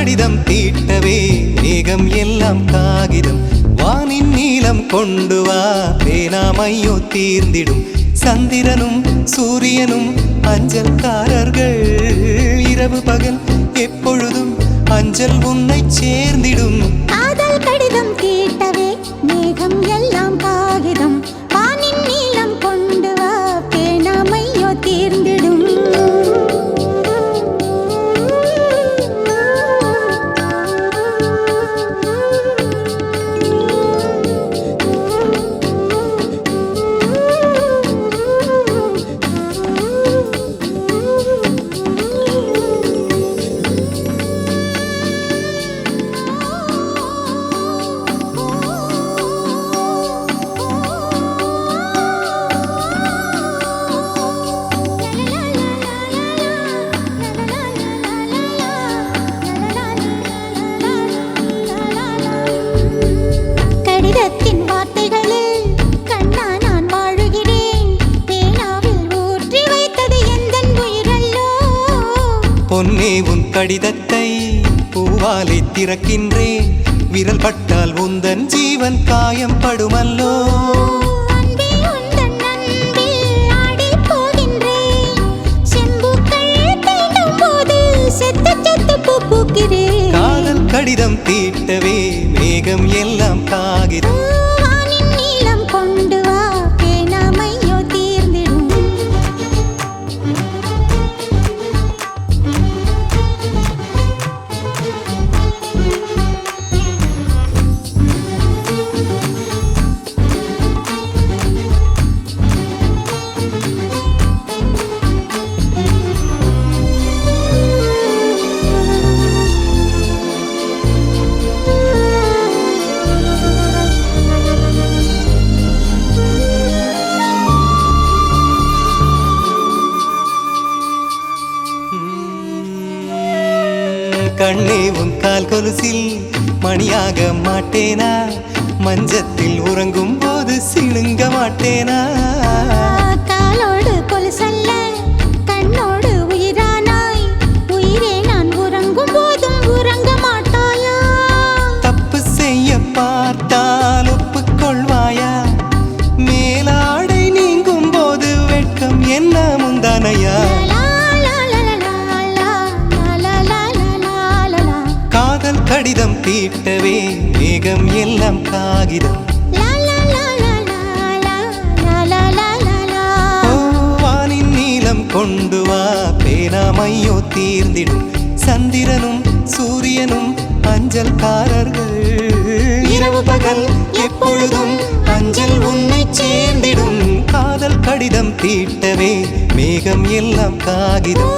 கடிதம் தீட்டவே மேகம் எல்லாம் காகிதம் வானின் நீலம் கொண்டு வா பேனாமையோ தீர்ந்திடும் சந்திரனும் சூரியனும் அஞ்சல்காரர்கள் இரவு பகல் எப்பொழுதும் அஞ்சல் உன்னை சேர்ந்திடும் காதல் கடிதம் தீட்டவே மேகம் எல்லாம் காகிதம் வானின் நீலம் கொண்டு வா பேனாமையோ தீர்ந்திடும் கடிதத்தின் வார்த்தைகளில் கண்ணா நான் வாழுகிறேன் பேனாவில் ஊற்றி வைத்தது எந்தன் உயிரல்லோ பொன்னே உன் கடிதத்தை பூவாலை திறக்கின்றேன் விரல் பட்டால் உந்தன் ஜீவன் காயம் படுமல்லோ அன்பே உந்தன் அன்பில் ஆடிப் போகின்றேன் செம்பூக்கள் தீண்டும் போது செத்து செத்து பூ பூக்கிறேன் காதல் கடிதம் தீட்டவே மேகம் எல்லாம் காகிதம் வானின் நீலம் கொண்டு வா பேனாமையோ தீர்ந்திடும் கண்ணே உன் கால் கொலுசில் மணியாக மாட்டேனா மஞ்சத்தில் உறங்கும் போது சிணுங்க மாட்டேனா காலோடு கொலுசல்ல கண்ணோடு உயிரானாய் உயிரே நான் உறங்கும் போதும் உறங்க மாட்டாயா தப்பு செய்ய பார்த்தால் ஒப்புக்கொள்வாயா மேலாடை நீங்கும் போது வெட்கம் என்ன முந்தானையா காதல் கடிதம் தீட்டவே மேகம் எல்லாம் காகிதம் வானின் நீலம் கொண்டு வா பேனாமையோ தீர்ந்திடும் சந்திரனும் சூரியனும் அஞ்சல்காரர்கள் இரவு பகல் எப்பொழுதும் அஞ்சல் உன்னை சேர்ந்திடும் காதல் கடிதம் தீட்டவே மேகம் எல்லாம் காகிதம்